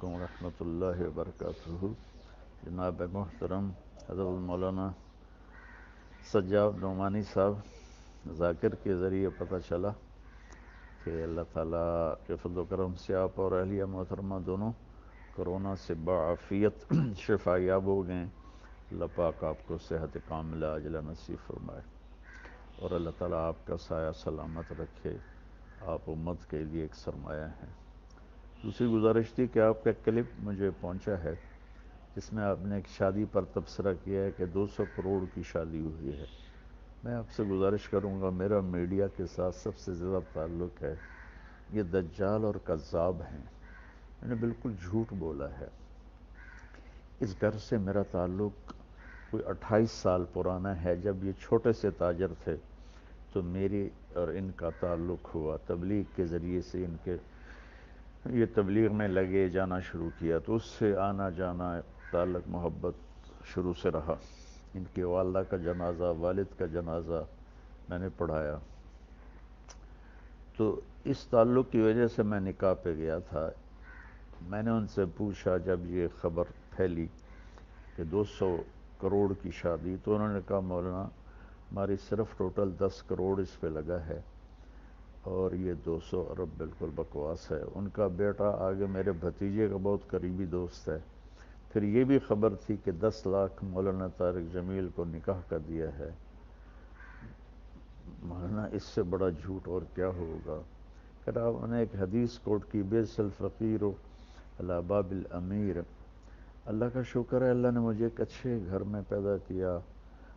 علیکم ورحمۃ اللہ وبرکاتہ۔ جناب محترم حضرت مولانا سجاد نعمانی صاحب ذاکر کے ذریعے پتہ چلا کہ اللہ تعالیٰ کے فضل و کرم سے آپ اور اہلیہ محترمہ دونوں کرونا سے بعافیت شفا یاب ہو گئے۔ اللہ پاک آپ کو صحت کاملہ عاجلہ نصیب فرمائے اور اللہ تعالیٰ آپ کا سایہ سلامت رکھے۔ آپ امت کے لیے ایک سرمایہ ہیں۔ دوسری گزارش تھی کہ آپ کا کلپ مجھے پہنچا ہے جس میں آپ نے ایک شادی پر تبصرہ کیا ہے کہ 200 کروڑ کی شادی ہوئی ہے۔ میں آپ سے گزارش کروں گا، میرا میڈیا کے ساتھ سب سے زیادہ تعلق ہے، یہ دجال اور کذاب ہیں۔ میں نے بالکل جھوٹ بولا ہے۔ اس گھر سے میرا تعلق کوئی 28 سال پرانا ہے۔ جب یہ چھوٹے سے تاجر تھے تو میری اور ان کا تعلق ہوا، تبلیغ کے ذریعے سے ان کے یہ تبلیغ میں لگے، جانا شروع کیا تو اس سے آنا جانا تعلق محبت شروع سے رہا۔ ان کی والدہ کا جنازہ، والد کا جنازہ میں نے پڑھایا، تو اس تعلق کی وجہ سے میں نکاح پہ گیا تھا۔ میں نے ان سے پوچھا جب یہ خبر پھیلی کہ 200 کروڑ کی شادی، تو انہوں نے کہا مولانا ہماری صرف ٹوٹل 10 کروڑ اس پہ لگا ہے اور یہ 200 ارب بالکل بکواس ہے۔ ان کا بیٹا آگے میرے بھتیجے کا بہت قریبی دوست ہے۔ پھر یہ بھی خبر تھی کہ 10 لاکھ مولانا طارق جمیل کو نکاح کا دیا ہے۔ مولانا اس سے بڑا جھوٹ اور کیا ہوگا؟ پھر آپ نے ایک حدیث کوٹ کی، بیس الفقیر علی باب الامیر۔ اللہ کا شکر ہے، اللہ نے مجھے ایک اچھے گھر میں پیدا کیا۔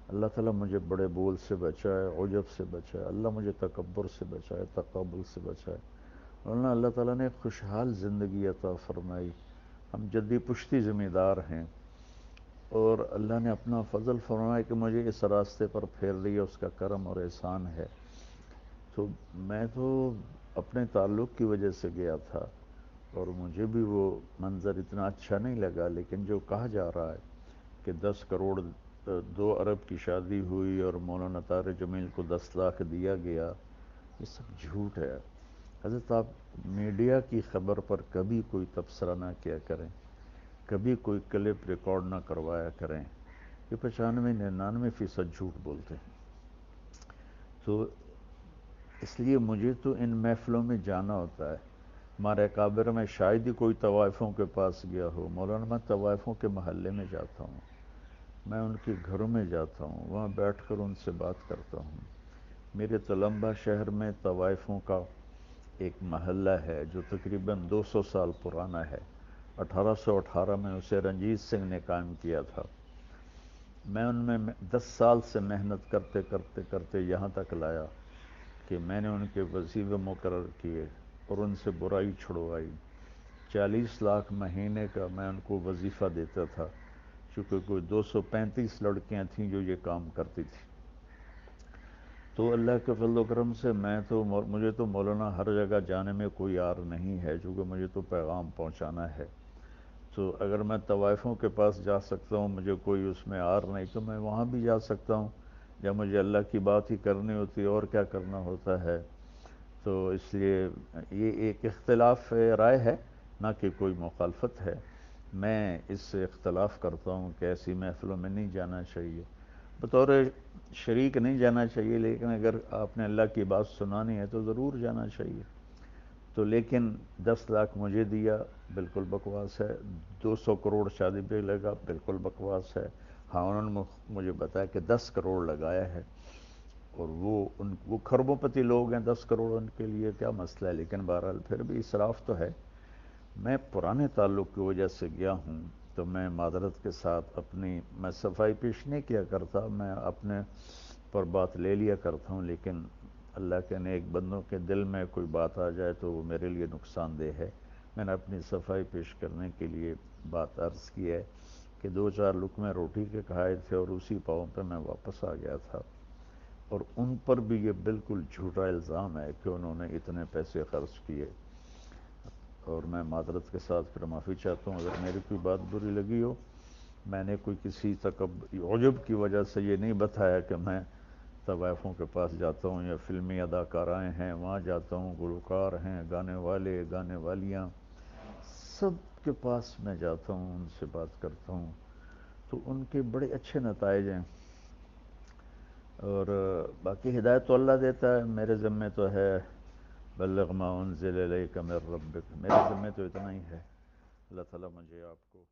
اللہ تعالیٰ مجھے بڑے بول سے بچائے، عجب سے بچائے، اللہ مجھے تکبر سے بچائے، تقابل سے بچائے۔ مولانا اللہ تعالیٰ نے خوشحال زندگی عطا فرمائی۔ ہم جدی پشتی ذمہ دار ہیں اور اللہ نے اپنا فضل فرمایا کہ مجھے اس راستے پر پھیر دیا، اس کا کرم اور احسان ہے۔ تو میں تو اپنے تعلق کی وجہ سے گیا تھا اور مجھے بھی وہ منظر اتنا اچھا نہیں لگا، لیکن جو کہا جا رہا ہے کہ 10 کروڑ 2 ارب کی شادی ہوئی اور مولانا طارق جمیل کو 10 لاکھ دیا گیا، یہ سب جھوٹ ہے۔ حضرت آپ میڈیا کی خبر پر کبھی کوئی تبصرہ نہ کیا کریں، کبھی کوئی کلپ ریکارڈ نہ کروایا کریں۔ یہ 95-99% جھوٹ بولتے ہیں۔ تو اس لیے مجھے تو ان محفلوں میں جانا ہوتا ہے۔ ہمارے اکابر میں شاید ہی کوئی طوائفوں کے پاس گیا ہو۔ مولانا میں طوائفوں کے محلے میں جاتا ہوں، میں ان کے گھروں میں جاتا ہوں، وہاں بیٹھ کر ان سے بات کرتا ہوں۔ میرے تلمبہ شہر میں طوائفوں کا ایک محلہ ہے جو تقریباً 200 سال پرانا ہے۔ 1818 میں اسے رنجیت سنگھ نے قائم کیا تھا۔ میں ان میں 10 سال سے محنت کرتے کرتے کرتے یہاں تک لایا کہ میں نے ان کے وظیفے مقرر کیے اور ان سے برائی چھڑوائی۔ 40 لاکھ مہینے کا میں ان کو وظیفہ دیتا تھا، چونکہ کوئی 235 لڑکیاں تھیں جو یہ کام کرتی تھیں۔ تو اللہ کے فضل و کرم سے مجھے تو مولانا ہر جگہ جانے میں کوئی عار نہیں ہے، چونکہ مجھے تو پیغام پہنچانا ہے۔ تو اگر میں طوائفوں کے پاس جا سکتا ہوں، مجھے کوئی اس میں عار نہیں، تو میں وہاں بھی جا سکتا ہوں جب مجھے اللہ کی بات ہی کرنی ہوتی ہے اور کیا کرنا ہوتا ہے۔ تو اس لیے یہ ایک اختلاف رائے ہے، نہ کہ کوئی مخالفت ہے۔ میں اس سے اختلاف کرتا ہوں کہ ایسی محفلوں میں نہیں جانا چاہیے، بطور شریک نہیں جانا چاہیے، لیکن اگر آپ نے اللہ کی بات سنانی ہے تو ضرور جانا چاہیے۔ تو لیکن 10 لاکھ مجھے دیا، بالکل بکواس ہے۔ 200 کروڑ شادی پہ لگا، بالکل بکواس ہے۔ ہاں انہوں نے مجھے بتایا کہ 10 کروڑ لگایا ہے اور وہ کھربوں پتی لوگ ہیں، 10 کروڑ ان کے لیے کیا مسئلہ ہے، لیکن بہرحال پھر بھی اسراف تو ہے۔ میں پرانے تعلق کی وجہ سے گیا ہوں تو میں معذرت کے ساتھ میں صفائی پیش نہیں کیا کرتا، میں اپنے پر بات لے لیا کرتا ہوں، لیکن اللہ کے نیک بندوں کے دل میں کوئی بات آ جائے تو وہ میرے لیے نقصان دہ ہے۔ میں نے اپنی صفائی پیش کرنے کے لیے بات عرض کی ہے کہ 2-4 لقمے روٹی کے کھائے تھے اور اسی پاؤں پہ میں واپس آ گیا تھا، اور ان پر بھی یہ بالکل جھوٹا الزام ہے کہ انہوں نے اتنے پیسے خرچ کیے، اور میں معذرت کے ساتھ پھر معافی چاہتا ہوں اگر میری کوئی بات بری لگی ہو۔ میں نے کوئی کسی عجب کی وجہ سے یہ نہیں بتایا کہ میں طوائفوں کے پاس جاتا ہوں یا فلمی اداکارائیں ہیں وہاں جاتا ہوں، گلوکار ہیں، گانے والے، گانے والیاں، سب کے پاس میں جاتا ہوں، ان سے بات کرتا ہوں تو ان کے بڑے اچھے نتائج ہیں. اور باقی ہدایت تو اللہ دیتا ہے، میرے ذمے تو ہے بلغ ما انزل الیک من ربک، میرے ذمے تو اتنا ہی ہے. اللہ تعالیٰ مجھے آپ کو